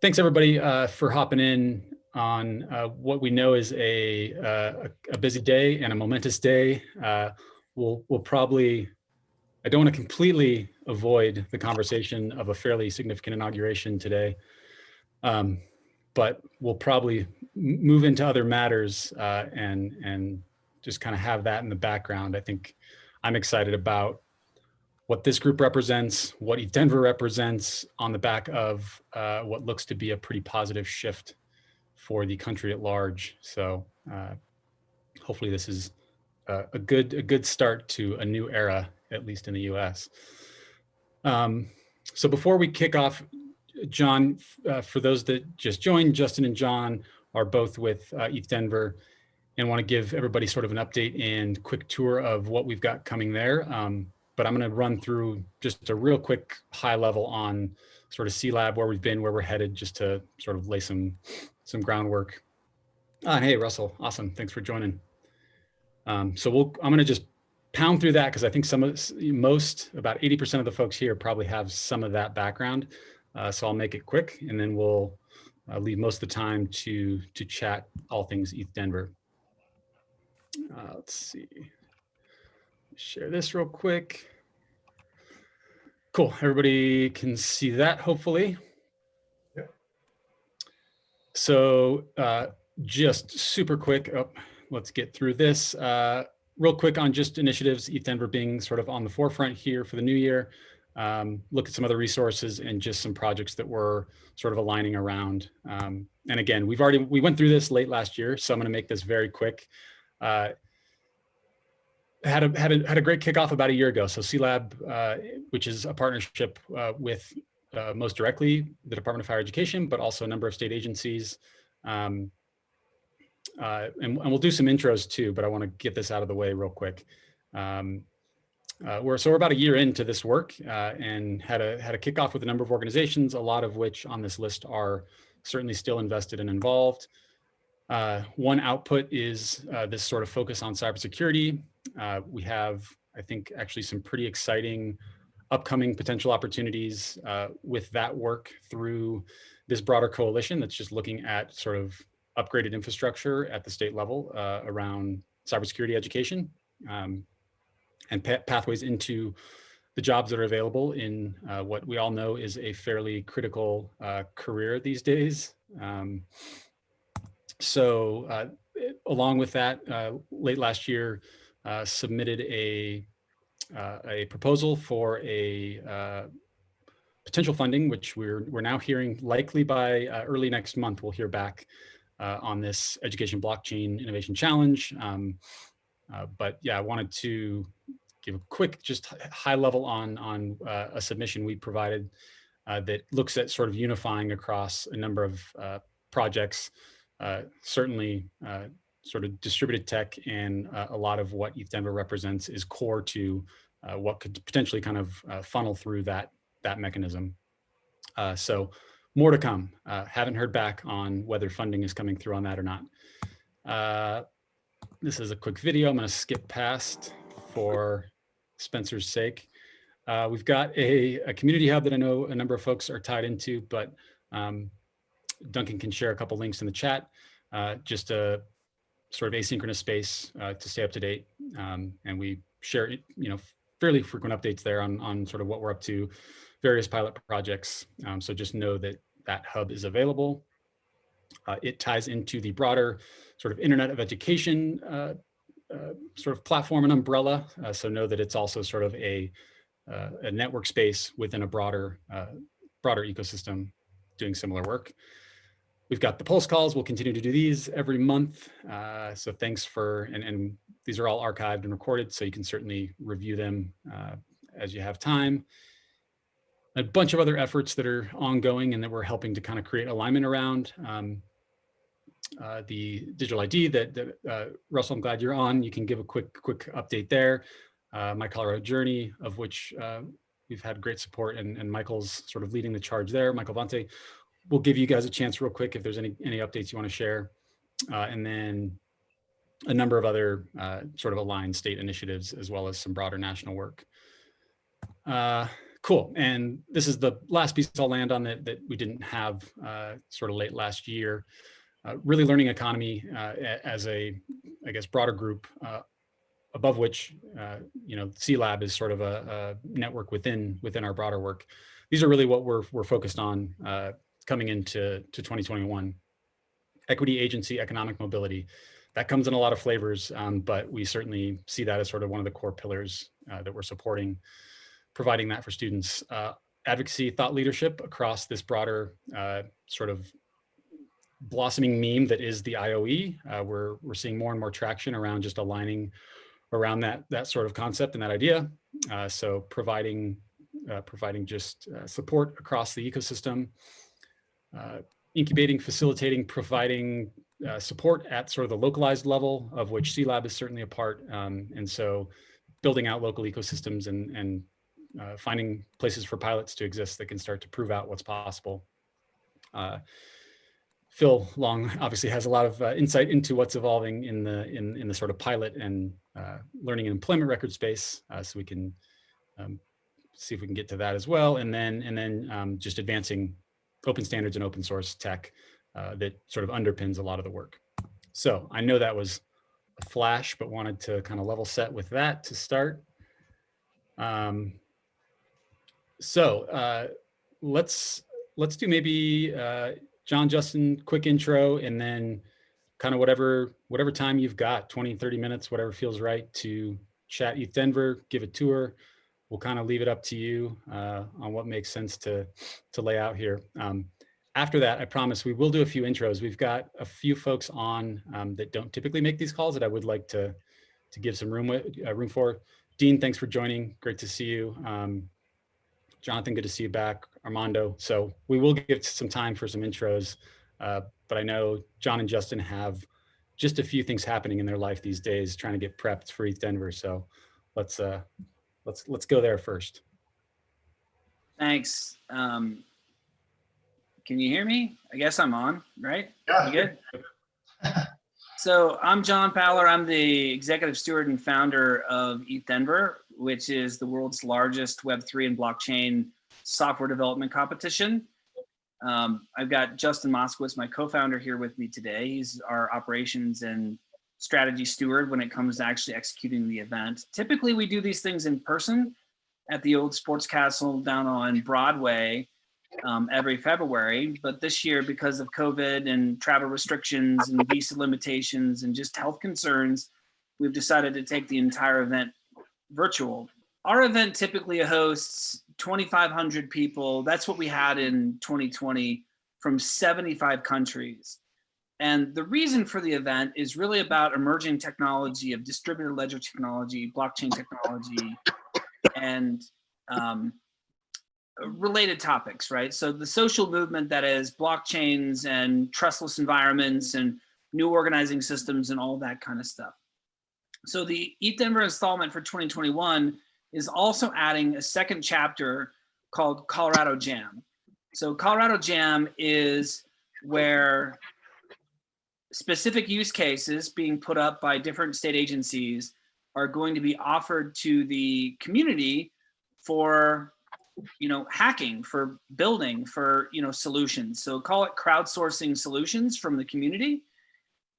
Thanks everybody for hopping in on what we know is a busy day and a momentous day. We'll probably, I don't want to completely avoid the conversation of a fairly significant inauguration today, but we'll probably move into other matters and just kind of have that in the background. I think I'm excited about what this group represents, what ETH Denver represents on the back of what looks to be a pretty positive shift for the country at large. So hopefully this is a good start to a new era, at least in the US. So before we kick off, John, for those that just joined, Justin and John are both with ETH Denver and want to give everybody sort of an update and quick tour of what we've got coming there. But I'm going to run through just a real quick high level on sort of C-Lab, where we've been, where we're headed, just to sort of lay some groundwork. Hey, Russell, awesome. Thanks for joining. So I'm going to just pound through that because I think about 80% of the folks here probably have some of that background. So I'll make it quick, and then we'll leave most of the time to chat all things ETH Denver. Let's see. Share this real quick. Cool. Everybody can see that, hopefully. Yep. So just super quick. Let's get through this. Real quick on just initiatives, ETH Denver being sort of on the forefront here for the new year. Look at some other resources and just some projects that we're sort of aligning around. And again, we went through this late last year, so I'm going to make this very quick. Had a great kickoff about a year ago. So C-Lab, which is a partnership with most directly the Department of Higher Education, but also a number of state agencies. And we'll do some intros too, but I want to get this out of the way real quick. We're about a year into this work and had a kickoff with a number of organizations, a lot of which on this list are certainly still invested and involved. One output is this sort of focus on cybersecurity. We have, I think, actually some pretty exciting upcoming potential opportunities with that work through this broader coalition that's just looking at sort of upgraded infrastructure at the state level around cybersecurity education and pathways into the jobs that are available in what we all know is a fairly critical career these days. So along with that, late last year, submitted a proposal for a potential funding, which we're now hearing likely by early next month. We'll hear back on this Education Blockchain Innovation Challenge. But yeah, I wanted to give a quick, just high level on a submission we provided that looks at sort of unifying across a number of projects. Certainly sort of distributed tech and a lot of what ETH Denver represents is core to what could potentially kind of funnel through that mechanism. So more to come. Haven't heard back on whether funding is coming through on that or not. This is a quick video I'm going to skip past for Spencer's sake. We've got a community hub that I know a number of folks are tied into, but Duncan can share a couple links in the chat, just a sort of asynchronous space to stay up to date. And we share, fairly frequent updates there on sort of what we're up to, various pilot projects. So just know that that hub is available. It ties into the broader sort of Internet of Education sort of platform and umbrella. So know that it's also sort of a network space within a broader ecosystem doing similar work. We've got the pulse calls. We'll continue to do these every month. So thanks and these are all archived and recorded, so you can certainly review them as you have time. A bunch of other efforts that are ongoing and that we're helping to kind of create alignment around. The digital ID that Russell, I'm glad you're on. You can give a quick update there. My Colorado Journey, of which we've had great support, and Michael's sort of leading the charge there. Michael Vante. We'll give you guys a chance real quick if there's any updates you want to share. And then a number of other sort of aligned state initiatives, as well as some broader national work. Cool. And this is the last piece I'll land on that we didn't have sort of late last year. Really learning economy as a, I guess, broader group, above which, C-Lab is sort of a network within our broader work. These are really what we're focused on coming into 2021. Equity, agency, economic mobility. That comes in a lot of flavors, but we certainly see that as sort of one of the core pillars that we're supporting, providing that for students. Advocacy, thought leadership across this broader sort of blossoming meme that is the IOE. We're seeing more and more traction around just aligning around that sort of concept and that idea. So providing just support across the ecosystem, incubating, facilitating, providing support at sort of the localized level, of which C-Lab is certainly a part. And so building out local ecosystems and finding places for pilots to exist that can start to prove out what's possible. Phil Long obviously has a lot of insight into what's evolving in the sort of pilot and learning and employment record space. So we can see if we can get to that as well. And then just advancing open standards and open source tech that sort of underpins a lot of the work. So I know that was a flash, but wanted to kind of level set with that to start. So let's do maybe John, Justin, quick intro, and then kind of whatever time you've got, 20, 30 minutes, whatever feels right to chat ETH Denver, give a tour. We'll kind of leave it up to you on what makes sense to lay out here. After that, I promise we will do a few intros. We've got a few folks on that don't typically make these calls that I would like to give some room for. Dean, thanks for joining. Great to see you. Jonathan, good to see you back. Armando. So we will give some time for some intros, but I know John and Justin have just a few things happening in their life these days, trying to get prepped for ETH Denver. So let's go there first. Thanks. Can you hear me? I guess I'm on, right? Yeah. You good? So I'm John Fowler. I'm the executive steward and founder of ETH Denver, which is the world's largest Web3 and blockchain software development competition. I've got Justin Moskowitz, my co-founder, here with me today. He's our operations and strategy steward when it comes to actually executing the event. Typically, we do these things in person at the old Sports Castle down on Broadway every February. But this year, because of COVID and travel restrictions and visa limitations and just health concerns, we've decided to take the entire event virtual. Our event typically hosts 2,500 people. That's what we had in 2020 from 75 countries. And the reason for the event is really about emerging technology of distributed ledger technology, blockchain technology, and related topics, right? So the social movement that is blockchains and trustless environments and new organizing systems and all that kind of stuff. So the ETH Denver installment for 2021 is also adding a second chapter called Colorado Jam. So Colorado Jam is where specific use cases being put up by different state agencies are going to be offered to the community for hacking, for building, for solutions. So call it crowdsourcing solutions from the community.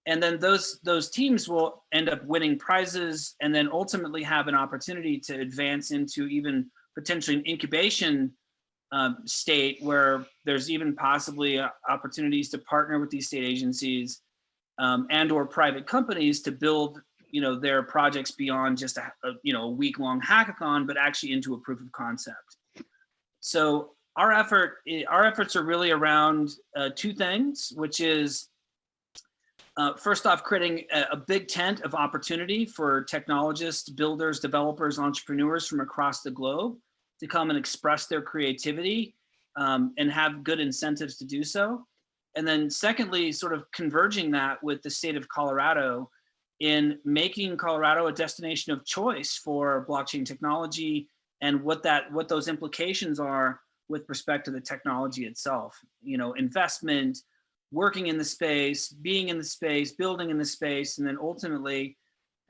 And then those teams will end up winning prizes and then ultimately have an opportunity to advance into even potentially an incubation state where there's even possibly opportunities to partner with these state agencies and or private companies to build their projects beyond just a week-long hackathon, but actually into a proof of concept. So our efforts are really around two things, which is first off, creating a big tent of opportunity for technologists, builders, developers, entrepreneurs from across the globe to come and express their creativity and have good incentives to do so. And then secondly, sort of converging that with the state of Colorado in making Colorado a destination of choice for blockchain technology and what those implications are with respect to the technology itself. Investment, working in the space, being in the space, building in the space, and then ultimately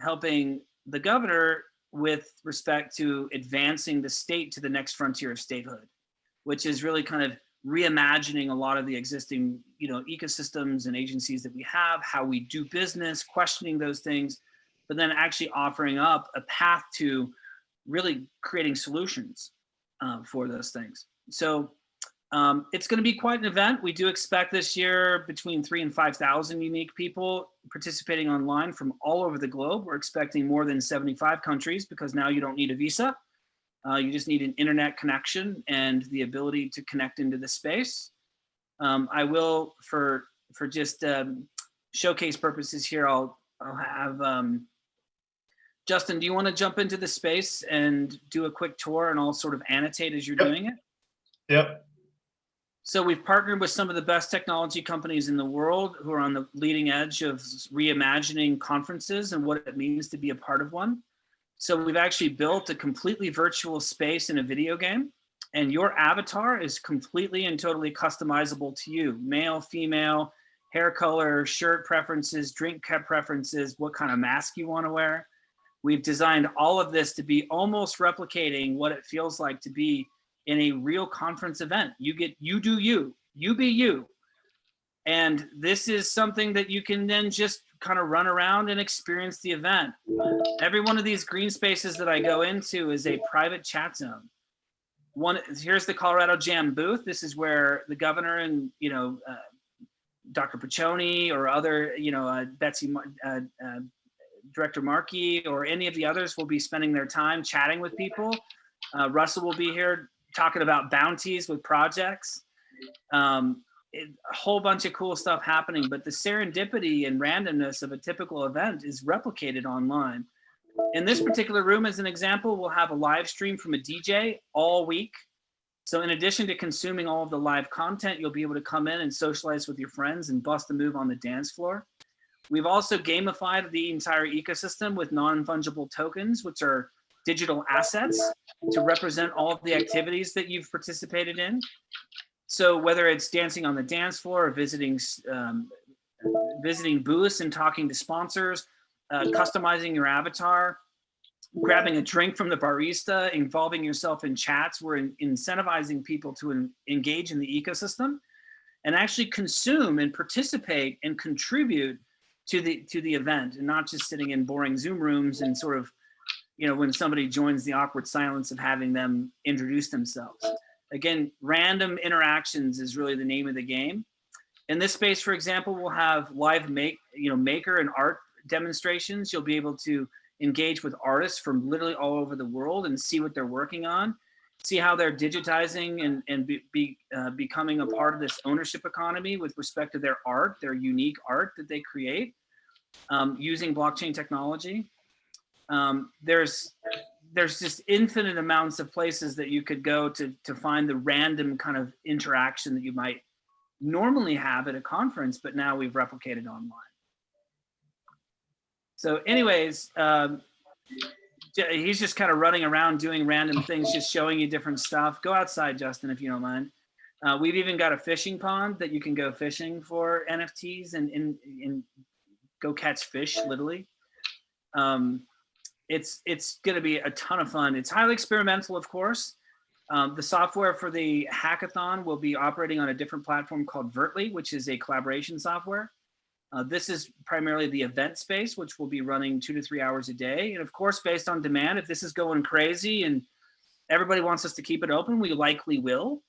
helping the governor with respect to advancing the state to the next frontier of statehood, which is really kind of reimagining a lot of the existing, ecosystems and agencies that we have, how we do business, questioning those things, but then actually offering up a path to really creating solutions for those things. So it's going to be quite an event. We do expect this year between 3,000 and 5,000 unique people participating online from all over the globe. We're expecting more than 75 countries because now you don't need a visa. You just need an internet connection and the ability to connect into the space. I will, for just showcase purposes here, I'll have Justin, do you want to jump into the space and do a quick tour, and I'll sort of annotate as you're doing it? Yep. So we've partnered with some of the best technology companies in the world who are on the leading edge of reimagining conferences and what it means to be a part of one. So we've actually built a completely virtual space in a video game, and your avatar is completely and totally customizable to you. Male, female, hair color, shirt preferences, drink preferences, what kind of mask you want to wear. We've designed all of this to be almost replicating what it feels like to be in a real conference event. You do you be you. And this is something that you can then just kind of run around and experience the event. Every one of these green spaces that I go into is a private chat zone. Here's the Colorado Jam booth. This is where the governor and, Dr. Piccioni or other, Betsy, Director Markey or any of the others will be spending their time chatting with people. Russell will be here talking about bounties with projects. A whole bunch of cool stuff happening, but the serendipity and randomness of a typical event is replicated online. In this particular room, as an example, we'll have a live stream from a DJ all week. So in addition to consuming all of the live content, you'll be able to come in and socialize with your friends and bust a move on the dance floor. We've also gamified the entire ecosystem with non-fungible tokens, which are digital assets to represent all of the activities that you've participated in. So whether it's dancing on the dance floor or visiting booths and talking to sponsors, customizing your avatar, grabbing a drink from the barista, involving yourself in chats, we're incentivizing people to engage in the ecosystem and actually consume and participate and contribute to the event, and not just sitting in boring Zoom rooms and sort of, when somebody joins, the awkward silence of having them introduce themselves. Again, random interactions is really the name of the game. In this space, for example, we'll have live maker and art demonstrations. You'll be able to engage with artists from literally all over the world and see what they're working on, see how they're digitizing and becoming a part of this ownership economy with respect to their art, their unique art that they create using blockchain technology. There's just infinite amounts of places that you could go to find the random kind of interaction that you might normally have at a conference, but now we've replicated online. So anyways, he's just kind of running around doing random things, just showing you different stuff. Go outside, Justin, if you don't mind. We've even got a fishing pond that you can go fishing for NFTs and go catch fish, literally. It's going to be a ton of fun. It's highly experimental, of course. The software for the hackathon will be operating on a different platform called Vertly, which is a collaboration software. This is primarily the event space, which will be running 2 to 3 hours a day. And of course, based on demand, if this is going crazy and everybody wants us to keep it open, we likely will.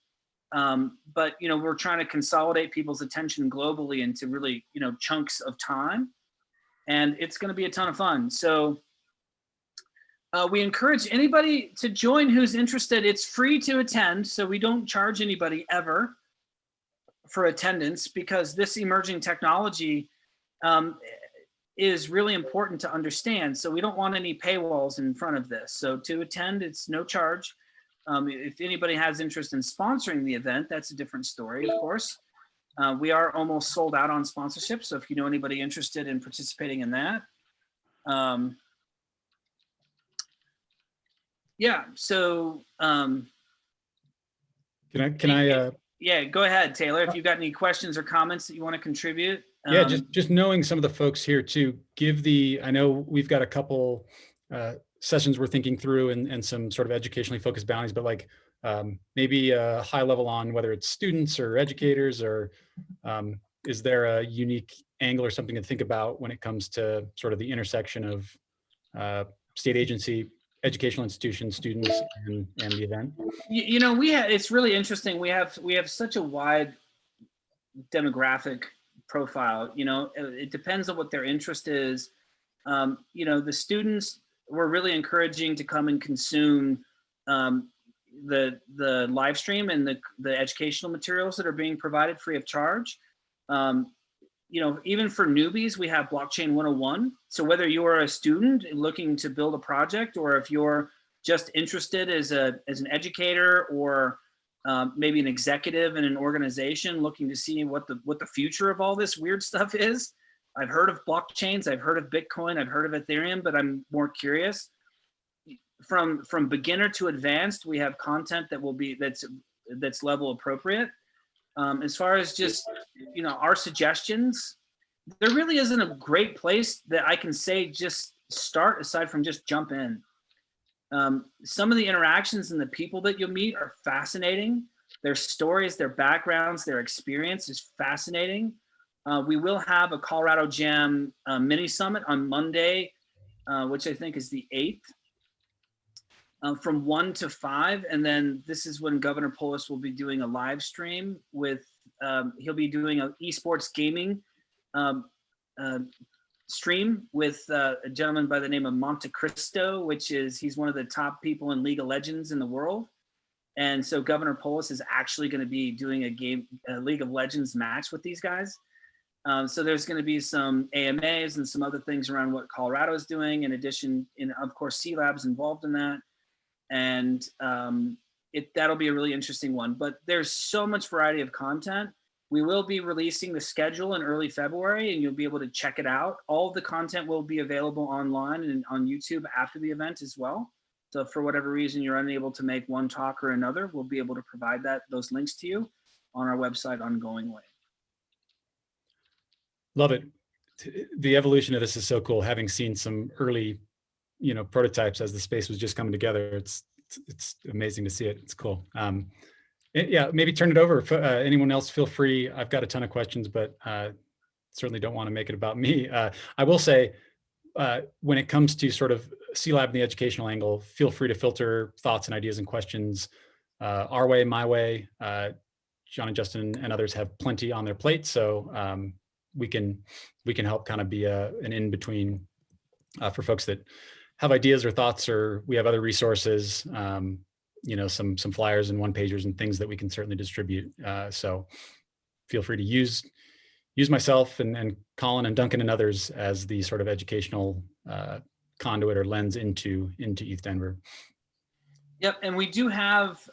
But, we're trying to consolidate people's attention globally into really, chunks of time. And it's going to be a ton of fun. So we encourage anybody to join who's interested. It's free to attend, so we don't charge anybody ever for attendance, because this emerging technology is really important to understand. So we don't want any paywalls in front of this. So to attend, it's no charge. If anybody has interest in sponsoring the event, that's a different story, of course. We are almost sold out on sponsorship, so if you know anybody interested in participating in that. Yeah, so yeah, go ahead, Taylor, if you've got any questions or comments that you want to contribute. Yeah, just knowing some of the folks here to give I know we've got a couple sessions we're thinking through, and some sort of educationally focused bounties, but like maybe a high level on whether it's students or educators, or is there a unique angle or something to think about when it comes to sort of the intersection of state agency, educational institutions, students, and the event? You know, it's really interesting. We have such a wide demographic profile. You know, it depends on what their interest is. You know, the students, we're really encouraging to come and consume the live stream and the educational materials that are being provided free of charge. You know, even for newbies, we have Blockchain 101. So whether you're a student looking to build a project, or if you're just interested as an educator, or maybe an executive in an organization looking to see what the future of all this weird stuff is. I've heard of blockchains, I've heard of Bitcoin, I've heard of Ethereum, but I'm more curious. From beginner to advanced, we have content that will be that's level appropriate. As far as just, you know, our suggestions, there really isn't a great place that I can say just start aside from just jump in. Some of the interactions and the people that you'll meet are fascinating. Their stories, their backgrounds, their experience is fascinating. We will have a Colorado Jam mini summit on Monday, which I think is the 8th. From 1 to 5, and then this is when Governor Polis will be doing a live stream with, he'll be doing an esports gaming stream with a gentleman by the name of Monte Cristo, he's one of the top people in League of Legends in the world. And so Governor Polis is actually going to be doing a League of Legends match with these guys. So there's going to be some AMAs and some other things around what Colorado is doing, in addition, of course, C Lab's involved in that. And that'll be a really interesting one. But there's so much variety of content. We will be releasing the schedule in early February, and you'll be able to check it out. All of the content will be available online and on YouTube after the event as well. So if for whatever reason you're unable to make one talk or another, we'll be able to provide those links to you on our website ongoingly. Love it. The evolution of this is so cool. Having seen some early, you know, prototypes as the space was just coming together, it's amazing to see it. It's cool. Yeah, maybe turn it over. Anyone else, feel free. I've got a ton of questions, but certainly don't want to make it about me. I will say, when it comes to sort of C-Lab and the educational angle, feel free to filter thoughts and ideas and questions our way, my way. John and Justin and others have plenty on their plate, so we can help kind of be an in-between for folks that have ideas or thoughts, or we have other resources, you know, some flyers and one pagers and things that we can certainly distribute. So feel free to use myself and Colin and Duncan and others as the sort of educational conduit or lens into ETH Denver. Yep, and we do have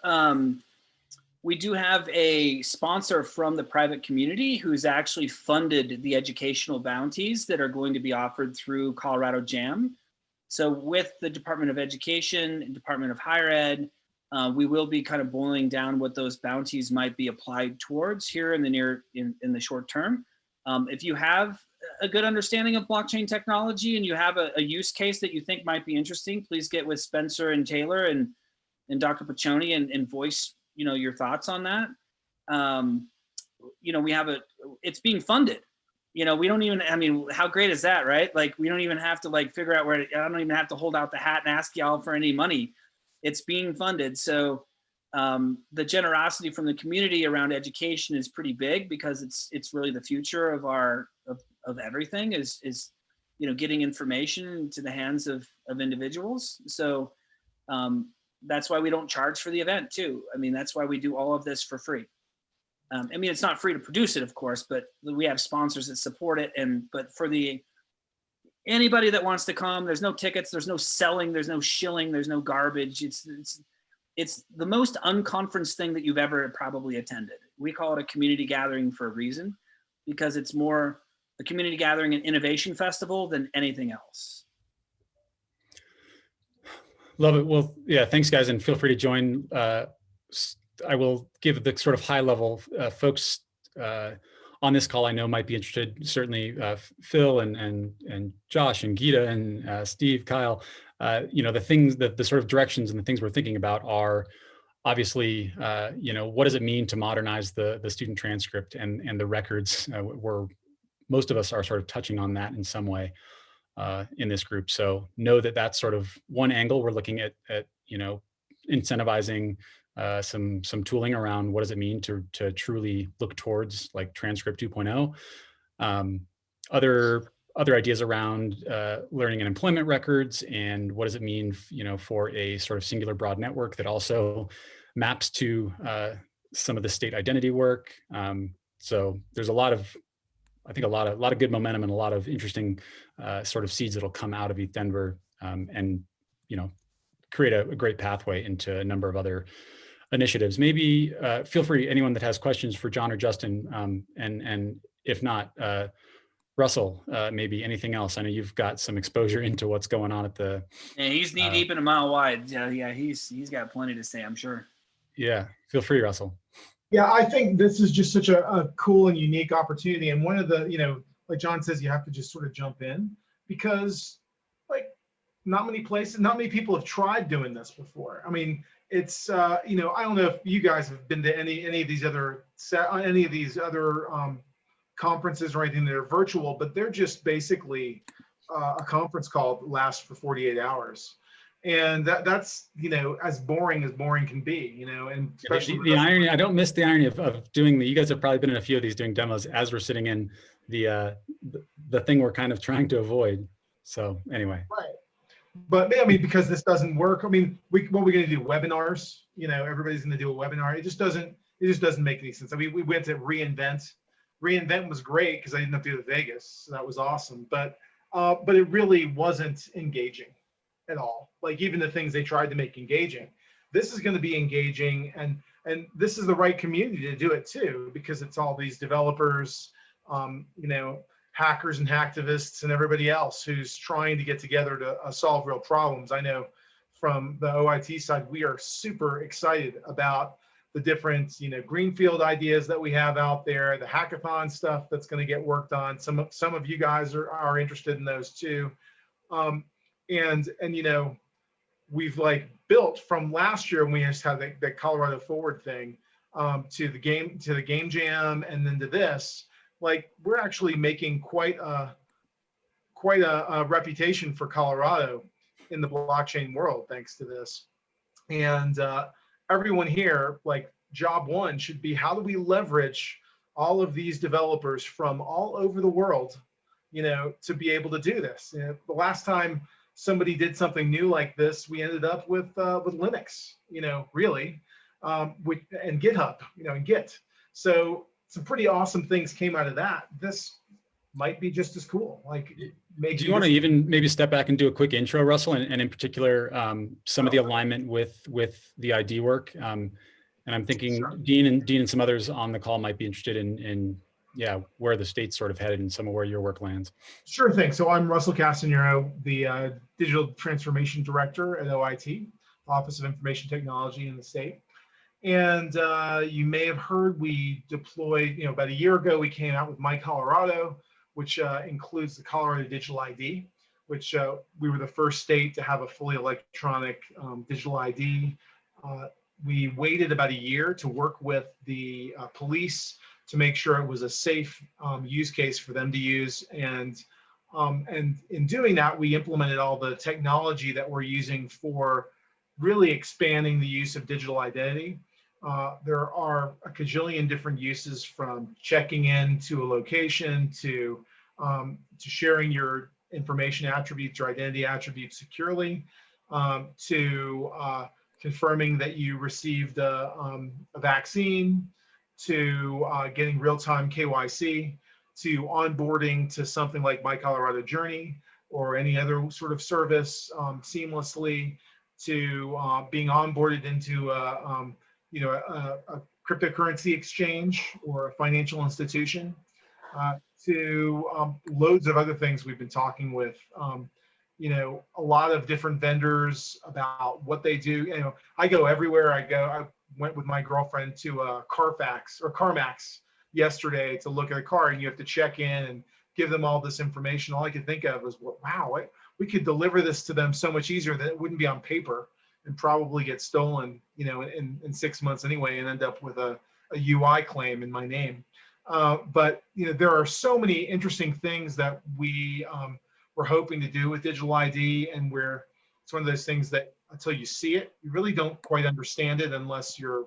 a sponsor from the private community who's actually funded the educational bounties that are going to be offered through Colorado Jam. So with the Department of Education and Department of Higher Ed, we will be kind of boiling down what those bounties might be applied towards here in the short term. If you have a good understanding of blockchain technology and you have a use case that you think might be interesting, please get with Spencer and Taylor and Dr. Piccioni and voice, you know, your thoughts on that. You know, it's being funded. You know, we don't even, I mean, how great is that, right? Like, we don't even have to like figure out I don't even have to hold out the hat and ask y'all for any money. It's being funded. So the generosity from the community around education is pretty big, because it's really the future of everything is, you know, getting information into the hands of individuals. So that's why we don't charge for the event too. I mean, that's why we do all of this for free. I mean, it's not free to produce it, of course, but we have sponsors that support it. But for anybody that wants to come, there's no tickets, there's no selling, there's no shilling, there's no garbage. It's the most unconference thing that you've ever probably attended. We call it a community gathering for a reason, because it's more a community gathering and innovation festival than anything else. Love it. Well, yeah, thanks guys. And feel free to join. I will give the sort of high level folks on this call I know might be interested. Certainly Phil and Josh and Gita and Steve, Kyle. the sort of directions and the things we're thinking about are obviously, what does it mean to modernize the student transcript and the records? Where most of us are sort of touching on that in some way in this group. So know that that's sort of one angle. We're looking at incentivizing some tooling around what does it mean to truly look towards like transcript 2.0. Other ideas around learning and employment records and what does it mean, for a sort of singular broad network that also maps to some of the state identity work. So there's a lot of good momentum and a lot of interesting sort of seeds that'll come out of ETHDenver, and create a great pathway into a number of other initiatives. Maybe feel free, anyone that has questions for John or Justin, and if not, Russell, maybe anything else. I know you've got some exposure into what's going on at the. Yeah, he's knee deep and a mile wide. Yeah, he's got plenty to say, I'm sure. Yeah, feel free, Russell. Yeah, I think this is just such a cool and unique opportunity. And one of the, like John says, you have to just sort of jump in because like not many people have tried doing this before. I mean, it's, I don't know if you guys have been to any of these other conferences or anything that are virtual, but they're just basically a conference call that lasts for 48 hours. And that's, as boring can be, and especially the irony, I don't miss the irony of doing you guys have probably been in a few of these doing demos as we're sitting in the thing we're kind of trying to avoid. So anyway. Right. But I mean, because this doesn't work, I mean, what are we going to do? Webinars, everybody's going to do a webinar. It just doesn't make any sense. I mean, we went to reInvent. reInvent was great because I didn't have to go to Vegas. So that was awesome. But it really wasn't engaging at all. Like even the things they tried to make engaging. This is going to be engaging, and this is the right community to do it too, because it's all these developers, hackers and hacktivists and everybody else who's trying to get together to solve real problems. I know from the OIT side, we are super excited about the different, greenfield ideas that we have out there, the hackathon stuff that's going to get worked on. Some of you guys are interested in those too. And we've like built from last year when we just had the Colorado Forward thing, to the game jam, and then to this, like we're actually making quite a reputation for Colorado in the blockchain world thanks to this. And everyone here, like job one should be, how do we leverage all of these developers from all over the world, to be able to do this? The last time somebody did something new like this, we ended up with Linux, really, and GitHub, and Git. So some pretty awesome things came out of that. This might be just as cool. Like, do you want to even maybe step back and do a quick intro, Russell, and in particular, some of the alignment with the ID work? And I'm thinking sure. Dean and some others on the call might be interested in where the state's sort of headed and some of where your work lands. Sure thing. So I'm Russell Castanero, the Digital Transformation Director at OIT, Office of Information Technology in the state. And you may have heard we deployed, about a year ago, we came out with My Colorado, which includes the Colorado Digital ID, which we were the first state to have a fully electronic digital ID. We waited about a year to work with the police to make sure it was a safe use case for them to use. And in doing that, we implemented all the technology that we're using for really expanding the use of digital identity. There are a cajillion different uses, from checking in to a location to sharing your information attributes or identity attributes securely, to confirming that you received a vaccine, to getting real-time KYC, to onboarding to something like My Colorado Journey or any other sort of service seamlessly, to being onboarded into a cryptocurrency exchange or a financial institution, to loads of other things we've been talking with, a lot of different vendors about what they do. I go everywhere I go. I went with my girlfriend to CarMax yesterday to look at a car, and you have to check in and give them all this information. All I could think of was, wow, we could deliver this to them so much easier that it wouldn't be on paper and probably get stolen, you know, in 6 months anyway, and end up with a UI claim in my name. But you know, there are so many interesting things that we're hoping to do with digital ID, and it's one of those things that until you see it, you really don't quite understand it unless you're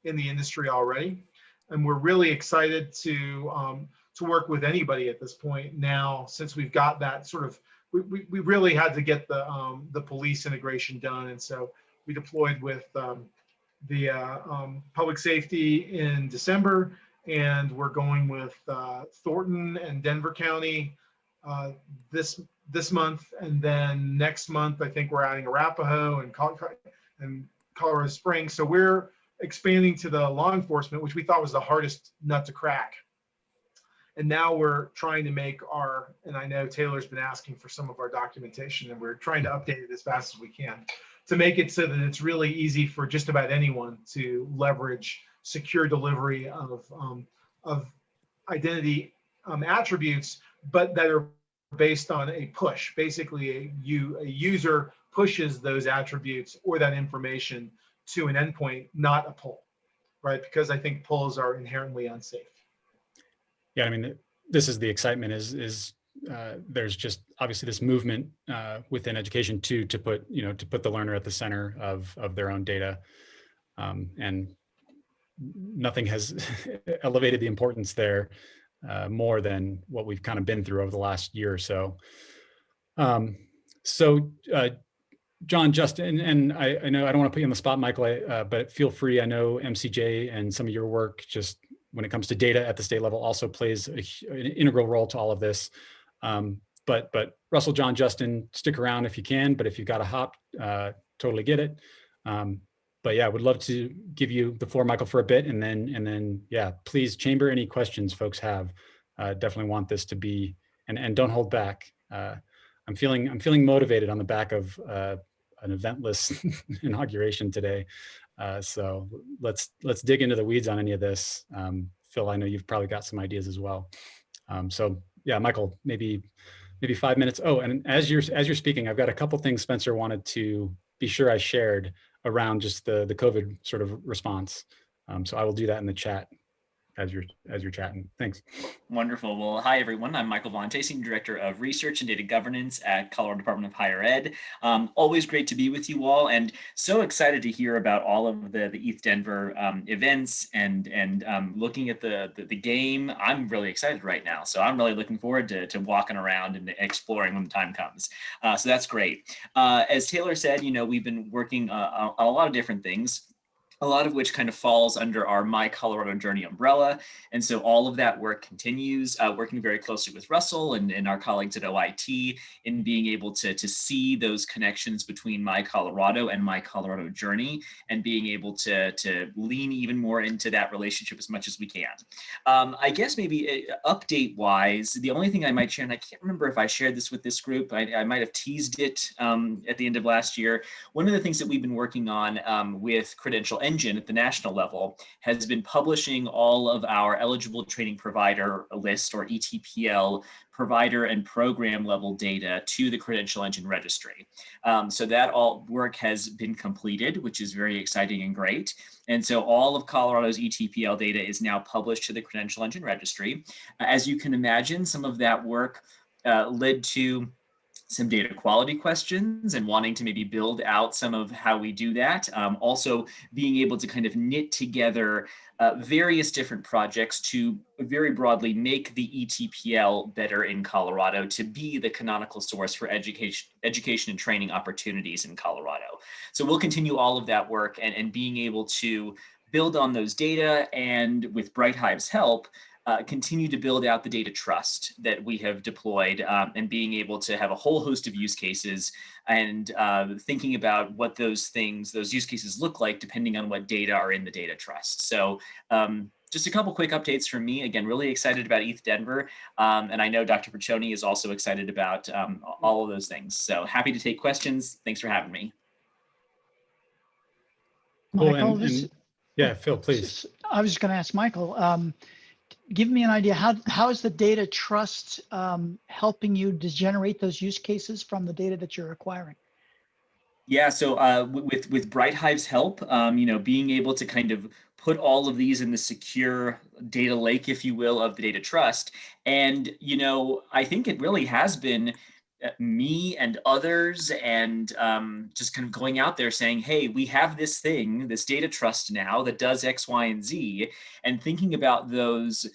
in the industry already. And we're really excited to work with anybody at this point now, since we've got that sort of, we really had to get the police integration done. And so we deployed with the public safety in December, and we're going with Thornton and Denver County this month. And then next month, I think we're adding Arapahoe and Colorado Springs. So we're expanding to the law enforcement, which we thought was the hardest nut to crack. And now we're trying to make and I know Taylor's been asking for some of our documentation, and we're trying to update it as fast as we can to make it so that it's really easy for just about anyone to leverage secure delivery of identity attributes, but that are based on a push. Basically, a user pushes those attributes or that information to an endpoint, not a pull, right? Because I think pulls are inherently unsafe. Yeah, I mean, this is the excitement is there's just obviously this movement within education to put the learner at the center of their own data, and nothing has elevated the importance there more than what we've kind of been through over the last year or so. John, Justin, and I know I don't want to put you on the spot, Michael, but feel free. I know MCJ and some of your work, just when it comes to data at the state level, also plays an integral role to all of this. But Russell, John, Justin, stick around if you can. But if you've got to hop, totally get it. But yeah, I would love to give you the floor, Michael, for a bit, and then yeah, please chamber any questions folks have. Definitely want this to be, and don't hold back. I'm feeling motivated on the back of an eventless inauguration today. So let's dig into the weeds on any of this. Phil, I know you've probably got some ideas as well. So yeah, Michael, maybe 5 minutes. Oh, and as you're speaking, I've got a couple things Spencer wanted to be sure I shared around just the COVID sort of response. So I will do that in the chat as you're chatting. Thanks. Wonderful. Well, hi, everyone. I'm Michael Vonte, Senior Director of Research and Data Governance at Colorado Department of Higher Ed. Always great to be with you all, and so excited to hear about all of the ETH Denver events and looking at the game. I'm really excited right now. So I'm really looking forward to walking around and exploring when the time comes. So that's great. As Taylor said, we've been working on a lot of different things, a lot of which kind of falls under our My Colorado Journey umbrella. And so all of that work continues, working very closely with Russell and our colleagues at OIT in being able to see those connections between My Colorado and My Colorado Journey, and being able to lean even more into that relationship as much as we can. I guess maybe update-wise, the only thing I might share, and I can't remember if I shared this with this group, I might have teased it at the end of last year. One of the things that we've been working on with Credential Engine at the national level has been publishing all of our eligible training provider list, or ETPL, provider and program level data to the Credential Engine registry. So that all work has been completed, which is very exciting and great. And so all of Colorado's ETPL data is now published to the Credential Engine registry. As you can imagine, some of that work led to some data quality questions and wanting to maybe build out some of how we do that. Also being able to kind of knit together various different projects to very broadly make the ETPL better in Colorado, to be the canonical source for education and training opportunities in Colorado. So we'll continue all of that work and being able to build on those data, and with Bright Hive's help, continue to build out the data trust that we have deployed, and being able to have a whole host of use cases, and thinking about what those use cases look like depending on what data are in the data trust. So just a couple quick updates from me. Again, really excited about ETH Denver. And I know Dr. Piccioni is also excited about all of those things. So happy to take questions. Thanks for having me. Cool. Michael, yeah, Phil, please. I was just going to ask Michael, give me an idea, how is the data trust helping you to generate those use cases from the data that you're acquiring? Yeah, so with BrightHive's help, being able to kind of put all of these in the secure data lake, if you will, of the data trust. And, I think it really has been me and others and just kind of going out there saying, hey, we have this thing, this data trust now that does X, Y, and Z, and thinking about those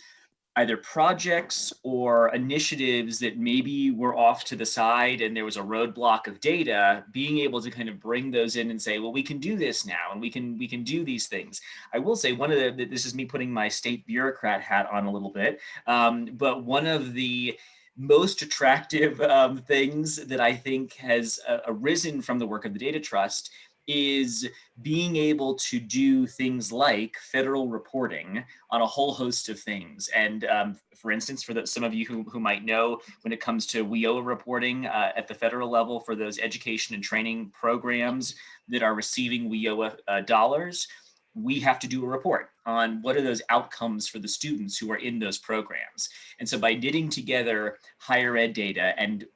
either projects or initiatives that maybe were off to the side and there was a roadblock of data, being able to kind of bring those in and say, well, we can do this now and we can do these things. I will say this is me putting my state bureaucrat hat on a little bit, but one of the most attractive things that I think has arisen from the work of the data trust is being able to do things like federal reporting on a whole host of things. And for instance, for some of you who might know, when it comes to WIOA reporting at the federal level for those education and training programs that are receiving WIOA dollars, we have to do a report on what are those outcomes for the students who are in those programs. And so by knitting together higher ed data and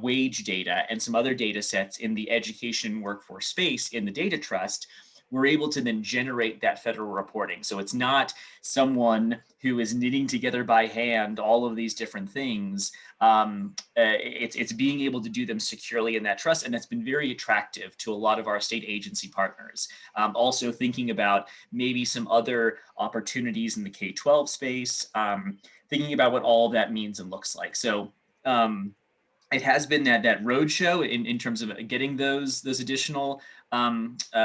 wage data and some other data sets in the education workforce space in the data trust, we're able to then generate that federal reporting. So it's not someone who is knitting together by hand all of these different things. It's being able to do them securely in that trust, and that's been very attractive to a lot of our state agency partners. Also thinking about maybe some other opportunities in the K-12 space, thinking about what all of that means and looks like. So it has been that roadshow in terms of getting those additional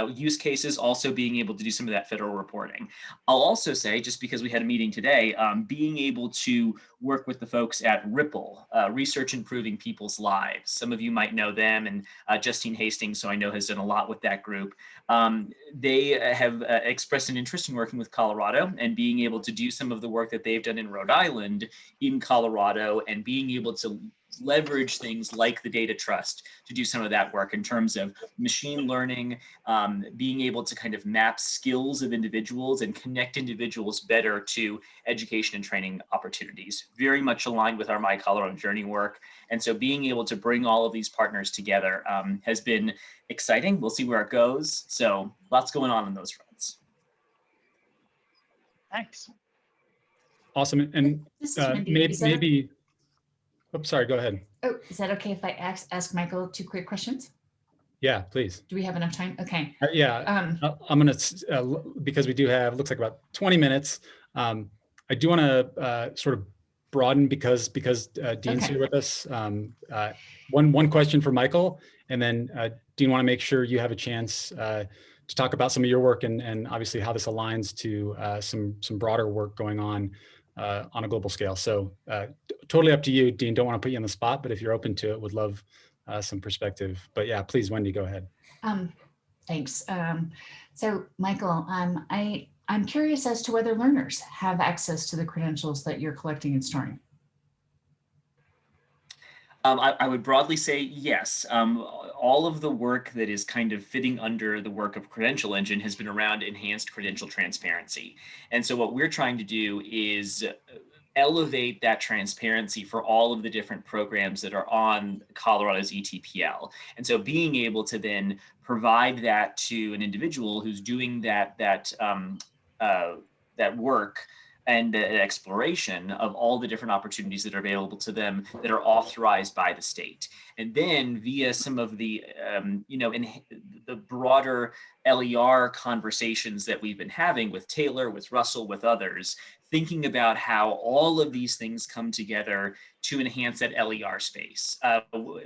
use cases, also being able to do some of that federal reporting. I'll also say, just because we had a meeting today, being able to work with the folks at Ripple, Research Improving People's Lives. Some of you might know them, and Justine Hastings, so I know, has done a lot with that group. They have expressed an interest in working with Colorado and being able to do some of the work that they've done in Rhode Island in Colorado, and being able to leverage things like the data trust to do some of that work in terms of machine learning, being able to kind of map skills of individuals and connect individuals better to education and training opportunities. Very much aligned with our My Colorado Journey work. And so being able to bring all of these partners together has been exciting. We'll see where it goes. So lots going on those fronts. Thanks. Awesome. And This is Wendy. maybe, oops, sorry, go ahead. Oh, is that okay if I ask Michael 2 quick questions? Yeah, please. Do we have enough time? Okay. Yeah, I'm going to, because we do have, looks like about 20 minutes. I do want to sort of broaden because Dean's here with us. One question for Michael, and then Dean, want to make sure you have a chance to talk about some of your work and obviously how this aligns to some broader work going on a global scale. So totally up to you, Dean. Don't want to put you on the spot, but if you're open to it, would love some perspective. But yeah, please, Wendy, go ahead. Thanks. So Michael, I'm curious as to whether learners have access to the credentials that you're collecting and storing. I would broadly say yes. All of the work that is kind of fitting under the work of Credential Engine has been around enhanced credential transparency. And so what we're trying to do is elevate that transparency for all of the different programs that are on Colorado's ETPL. And so being able to then provide that to an individual who's doing that work and exploration of all the different opportunities that are available to them that are authorized by the state. And then via some of the, in the broader LER conversations that we've been having with Taylor, with Russell, with others, thinking about how all of these things come together to enhance that LER space,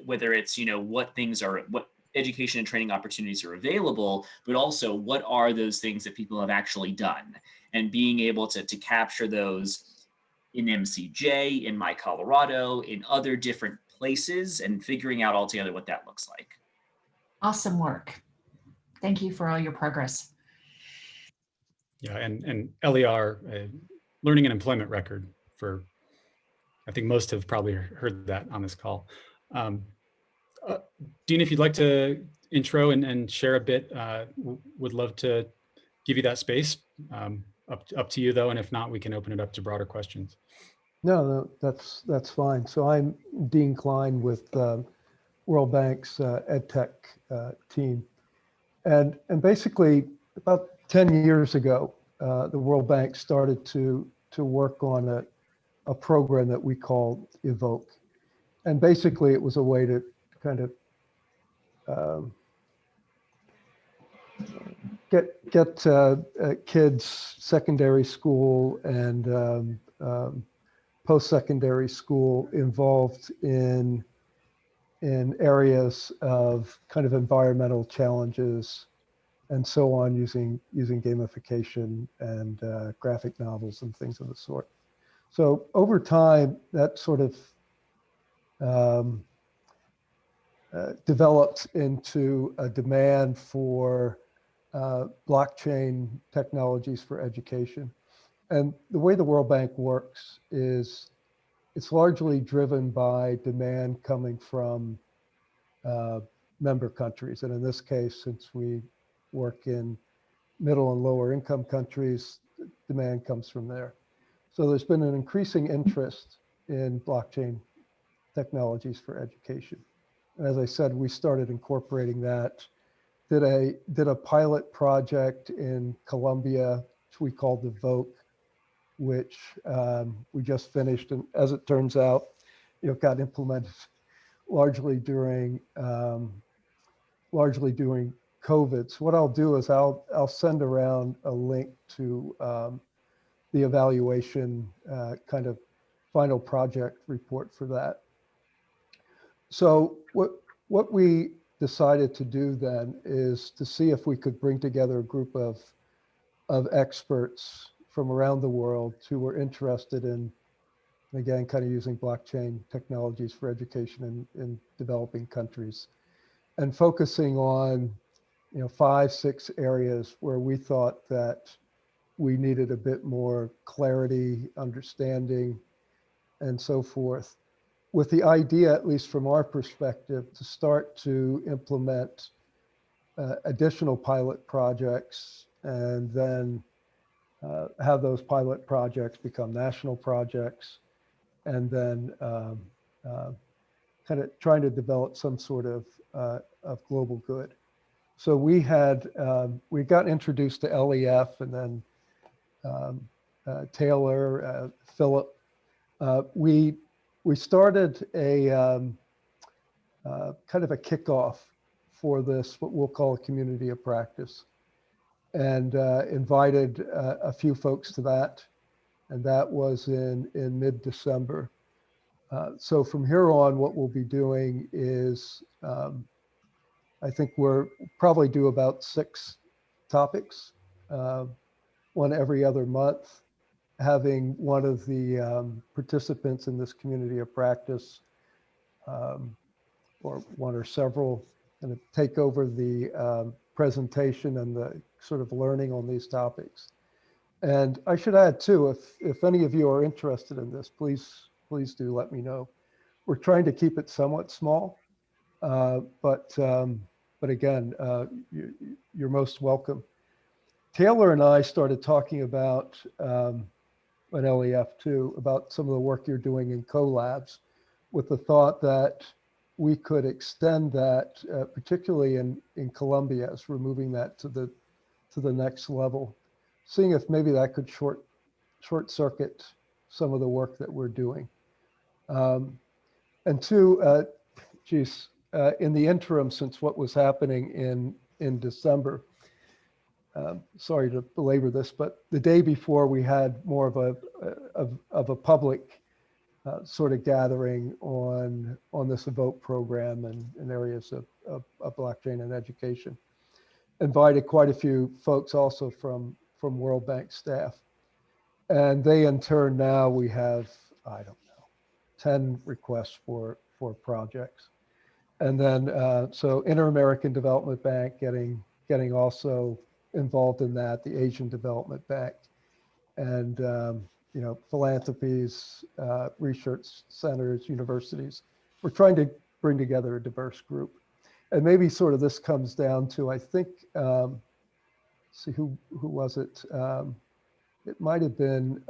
whether it's, what education and training opportunities are available, but also what are those things that people have actually done, and being able to capture those in MCJ, in My Colorado, in other different places, and figuring out altogether what that looks like. Awesome work. Thank you for all your progress. Yeah, and LER, learning and employment record, for, I think most have probably heard that on this call. Dean, if you'd like to intro and share a bit, would love to give you that space. Up to you though, and if not, we can open it up to broader questions. No, that's fine. So I'm Dean Klein with World Bank's EdTech team. And basically about 10 years ago, the World Bank started to work on a program that we called Evoke. And basically it was a way to kind of get kids secondary school and post-secondary school involved in areas of kind of environmental challenges and so on, using gamification and graphic novels and things of the sort. So over time, that sort of developed into a demand for blockchain technologies for education. And the way the World Bank works is it's largely driven by demand coming from member countries. And in this case, since we work in middle and lower income countries, demand comes from there. So there's been an increasing interest in blockchain technologies for education. And as I said, we started incorporating that, did a pilot project in Colombia, which we called the Voke, which we just finished. And as it turns out, got implemented largely during COVID. So what I'll do is I'll send around a link to the evaluation kind of final project report for that. So what we decided to do then is to see if we could bring together a group of experts from around the world who were interested in, again, kind of using blockchain technologies for education in developing countries, and focusing on 5, 6 areas where we thought that we needed a bit more clarity, understanding, and so forth, with the idea, at least from our perspective, to start to implement additional pilot projects and then have those pilot projects become national projects, and then kind of trying to develop some sort of global good. So we got introduced to LEF, and then Taylor, Philip. We started a kind of a kickoff for this, what we'll call a community of practice, and invited a few folks to that, and that was in mid-December. So from here on, what we'll be doing is, I think we'll probably do about 6 topics, one every other month, having one of the participants in this community of practice, or one or several, kind of take over the presentation and the sort of learning on these topics. And I should add too, if any of you are interested in this, please do let me know. We're trying to keep it somewhat small, but again, you're most welcome. Taylor and I started talking about an LEF too, about some of the work you're doing in collabs, with the thought that we could extend that, particularly in Colombia, as we're moving that to the next level, seeing if maybe that could short circuit some of the work that we're doing. And two, in the interim, since what was happening in December, sorry to belabor this, but the day before we had more of a public sort of gathering on this Evoke program and in areas of blockchain and education. Invited quite a few folks also from World Bank staff. And they in turn, now we have, I don't know, 10 requests for projects. And then, so Inter-American Development Bank getting also involved in that, the Asian Development Bank, and philanthropies, research centers, universities. We're trying to bring together a diverse group. And maybe sort of this comes down to, I think, see who was it? it might have been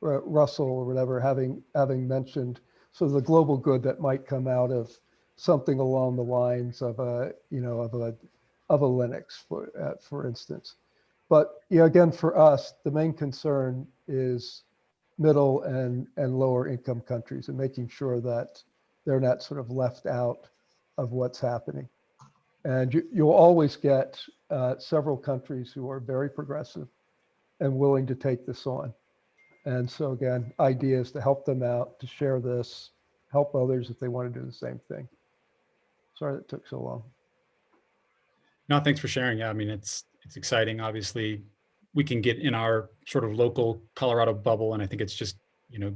Russell or whatever, having mentioned sort of the global good that might come out of something along the lines of a Linux, for instance. But again, for us, the main concern is middle and lower income countries and making sure that they're not sort of left out of what's happening. And you'll always get several countries who are very progressive and willing to take this on. And so again, idea is to help them out, to share this, help others if they want to do the same thing. Sorry that took so long. No, thanks for sharing. Yeah, I mean, it's exciting. Obviously, we can get in our sort of local Colorado bubble, and I think it's just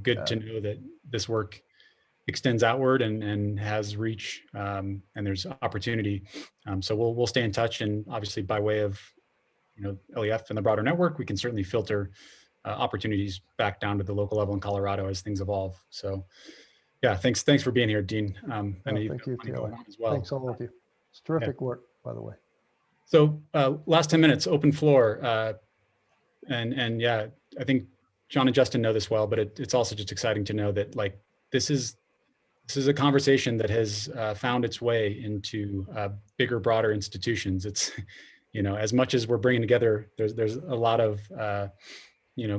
good to know that this work extends outward and has reach, and there's opportunity. So we'll stay in touch, and obviously by way of LEF and the broader network, we can certainly filter opportunities back down to the local level in Colorado as things evolve. So yeah, thanks for being here, Dean. I know Thank you, Taylor. as well. Thanks all of you. It's terrific work, by the way. So last 10 minutes, open floor. And yeah, I think John and Justin know this well, but it's also just exciting to know that like this is a conversation that has found its way into bigger, broader institutions. It's as much as we're bringing together, there's a lot of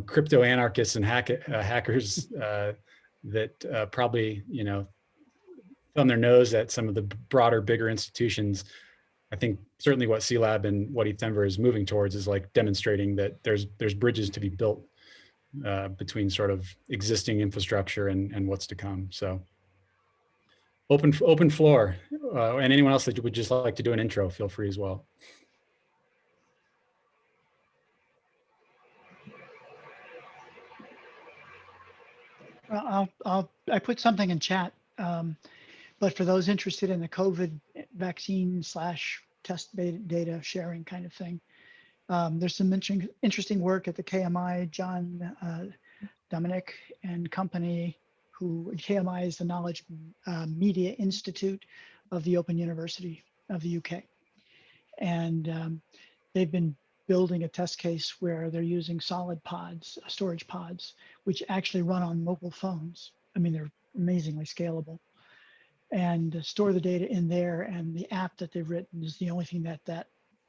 crypto anarchists and hackers that probably thumb their nose at some of the broader, bigger institutions. I think certainly what C-Lab and what ETHDenver is moving towards is like demonstrating that there's bridges to be built between sort of existing infrastructure and what's to come. So open floor, and anyone else that would just like to do an intro, feel free as well. I put something in chat, but for those interested in the COVID vaccine / test data sharing kind of thing, there's some interesting work at the KMI, John Dominic and company, who KMI is the Knowledge Media Institute of the Open University of the UK. And they've been building a test case where they're using solid pods, storage pods, which actually run on mobile phones. I mean, they're amazingly scalable, and store the data in there. And the app that they've written is the only thing that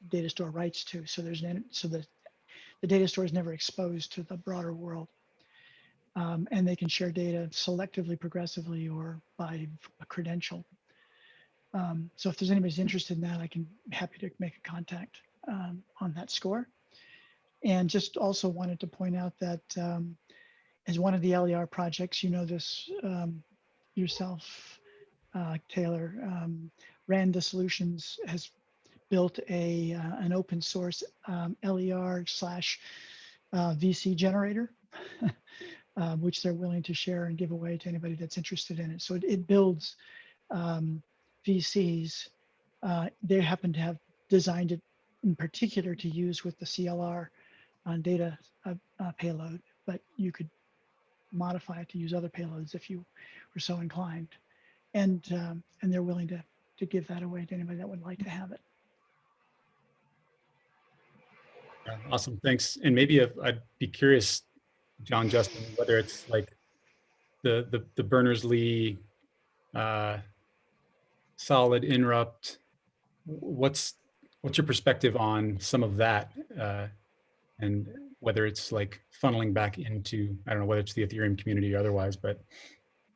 data store writes to. So the data store is never exposed to the broader world. And they can share data selectively, progressively, or by a credential. So if there's anybody's interested in that, I'm happy to make a contact on that score. And just also wanted to point out that as one of the LER projects, this yourself, Taylor, Randa Solutions has built an open source LER / VC generator, which they're willing to share and give away to anybody that's interested in it. So it builds VCs. They happen to have designed it in particular to use with the CLR on data payload, but you could modify it to use other payloads if you were so inclined. And they're willing to give that away to anybody that would like to have it. Awesome, thanks. And maybe I'd be curious, John, Justin, whether it's like the Berners-Lee solid interrupt. What's your perspective on some of that, and whether it's like funneling back into, I don't know whether it's the Ethereum community or otherwise, but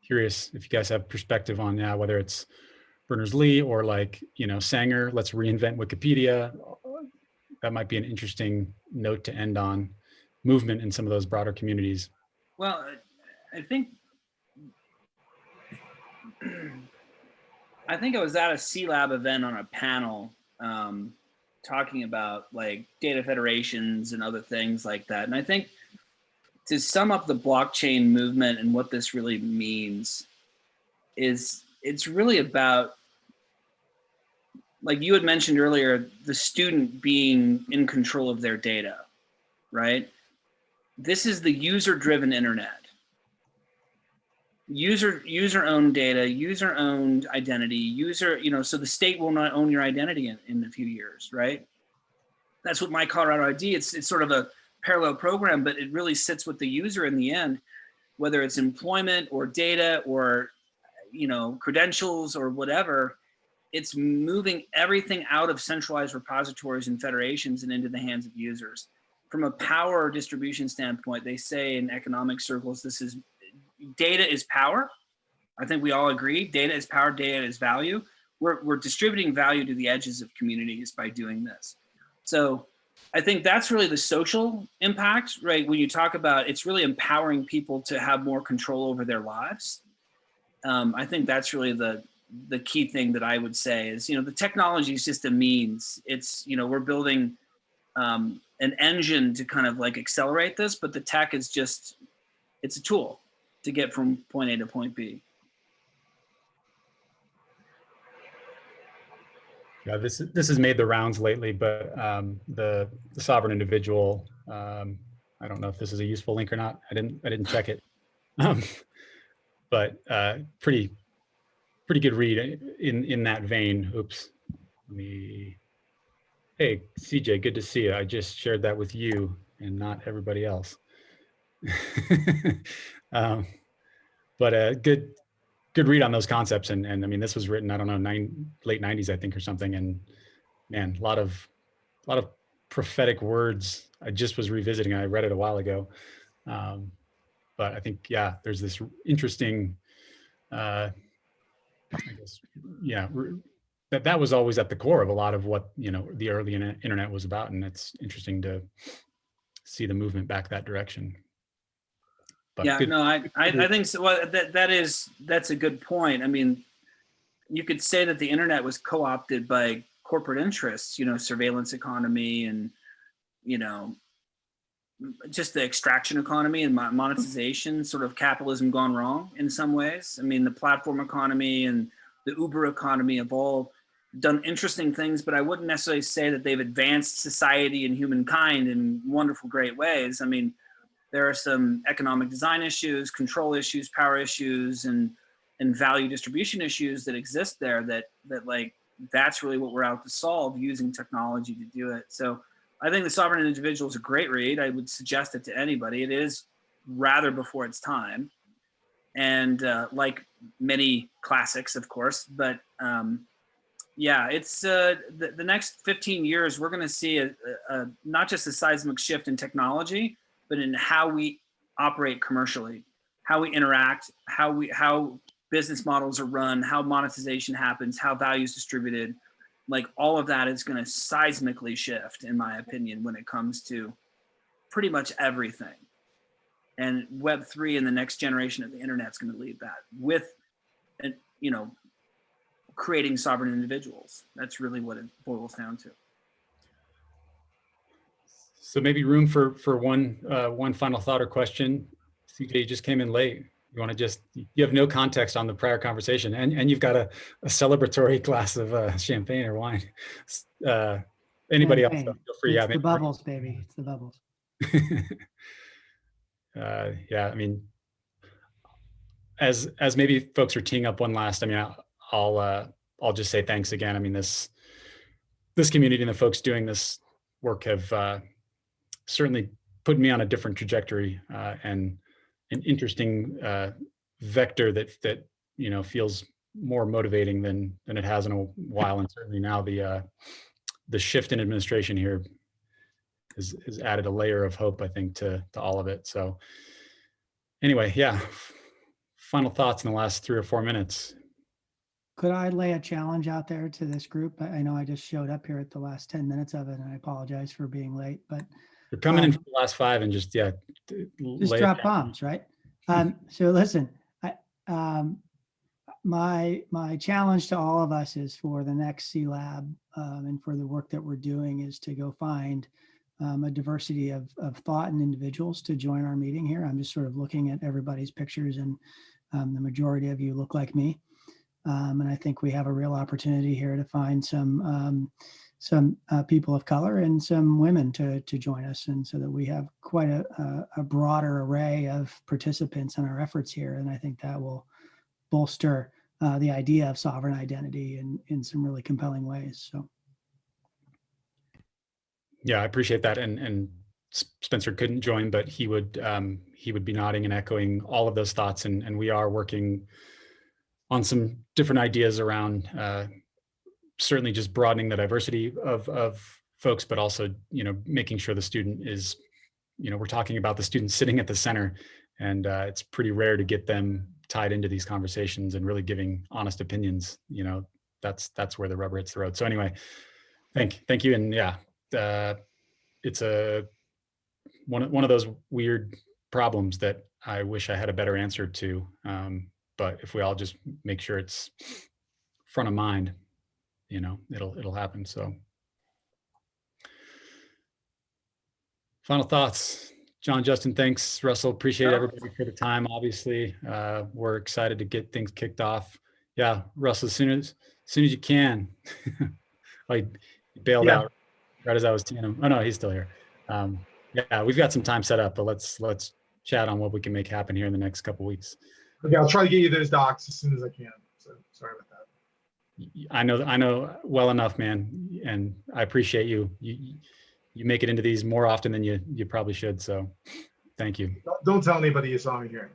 curious if you guys have perspective on whether it's Berners-Lee or like Sanger, let's reinvent Wikipedia. That might be an interesting note to end on, movement in some of those broader communities. Well, I think I was at a C-Lab event on a panel talking about like data federations and other things like that. And I think to sum up the blockchain movement and what this really means is it's really about, like you had mentioned earlier, the student being in control of their data, right? This is the user-driven internet. User-owned data, user-owned identity, so the state will not own your identity in a few years, right? That's what My Colorado ID, it's sort of a parallel program, but it really sits with the user in the end, whether it's employment or data or, you know, credentials or whatever. It's moving everything out of centralized repositories and federations and into the hands of users. From a power distribution standpoint, they say in economic circles, data is power. I think we all agree, data is power, data is value. We're distributing value to the edges of communities by doing this. So I think that's really the social impact, right? When you talk about, it's really empowering people to have more control over their lives. I think that's really the key thing that I would say is, you know, the technology is just a means. It's, you know, we're building an engine to kind of like accelerate this, but the tech is just, it's a tool to get from point A to point B. Yeah, this has made the rounds lately, but the sovereign individual, I don't know if this is a useful link or not. I didn't check it, but pretty good read in that vein. Oops, hey CJ, good to see you. I just shared that with you and not everybody else. But good read on those concepts, and I mean, this was written, I don't know, late 90s, I think, or something, and man, a lot of prophetic words. I just was revisiting, I read it a while ago, but I think, yeah, there's this interesting, I guess, yeah, that was always at the core of a lot of what, you know, the early internet was about, and it's interesting to see the movement back that direction. But yeah, good. no, I think so. Well, that's a good point. I mean, you could say that the internet was co-opted by corporate interests, you know, surveillance economy and, you know, just the extraction economy and monetization, sort of capitalism gone wrong in some ways. I mean, the platform economy and the Uber economy have all done interesting things, but I wouldn't necessarily say that they've advanced society and humankind in wonderful, great ways. I mean, there are some economic design issues, control issues, power issues, and value distribution issues that exist there that like, that's really what we're out to solve using technology to do it. So I think The Sovereign Individual is a great read. I would suggest it to anybody. It is rather before its time, and like many classics, of course, but yeah, it's the next 15 years, we're gonna see not just a seismic shift in technology, but in how we operate commercially, how we interact, how business models are run, how monetization happens, how value is distributed. Like, all of that is going to seismically shift, in my opinion, when it comes to pretty much everything. And Web3 and the next generation of the internet is going to lead that with, you know, creating sovereign individuals. That's really what it boils down to. So maybe room for one final thought or question. CJ, you just came in late. You want to just, you have no context on the prior conversation, and you've got a celebratory glass of champagne or wine. Anybody else? Feel free. It's the bubbles, baby. It's the bubbles. Yeah, I mean, as maybe folks are teeing up one last, I mean, I'll just say thanks again. I mean, this community and the folks doing this work have certainly put me on a different trajectory, and an interesting vector that you know, feels more motivating than it has in a while. And certainly now the shift in administration here has added a layer of hope, I think, to all of it. So anyway, yeah, final thoughts in the last 3 or 4 minutes. Could I lay a challenge out there to this group? I know I just showed up here at the last 10 minutes of it, and I apologize for being late, but You're coming in for the last 5 and just, yeah. Just drop bombs, right? So listen, my challenge to all of us is for the next C-Lab, and for the work that we're doing, is to go find a diversity of thought and individuals to join our meeting here. I'm just sort of looking at everybody's pictures, and the majority of you look like me. And I think we have a real opportunity here to find some people of color and some women to join us, and so that we have quite a broader array of participants in our efforts here. And I think that will bolster the idea of sovereign identity in some really compelling ways. So, yeah, I appreciate that, and Spencer couldn't join, but he would be nodding and echoing all of those thoughts. And we are working on some different ideas around certainly just broadening the diversity of folks, but also, making sure the student is, we're talking about the student sitting at the center, and it's pretty rare to get them tied into these conversations and really giving honest opinions. That's where the rubber hits the road. So anyway, thank you. And yeah, it's one of those weird problems that I wish I had a better answer to. But if we all just make sure it's front of mind, it'll happen. So final thoughts. John, Justin, thanks. Russell, appreciate everybody for the time. Obviously, we're excited to get things kicked off. Yeah, Russell, as soon as you can. Like, bailed out right as I was teeing him. Oh no, he's still here. Yeah, we've got some time set up, but let's chat on what we can make happen here in the next couple weeks. Okay, I'll try to get you those docs as soon as I can. So sorry about that. I know well enough, man, and I appreciate you. You make it into these more often than you probably should. So thank you. Don't tell anybody you saw me here.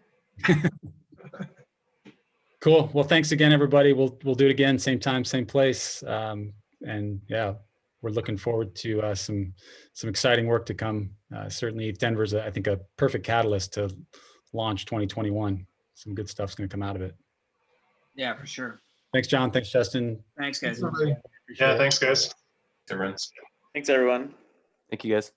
Cool. Well, thanks again, everybody. We'll do it again, same time, same place. And yeah, we're looking forward to some exciting work to come. Certainly ETH Denver is, I think, a perfect catalyst to launch 2021. Some good stuff's going to come out of it. Yeah, for sure. Thanks, John. Thanks, Justin. Thanks, guys. Thanks, everybody. Yeah, thanks, guys. Thanks, everyone. Thank you, guys.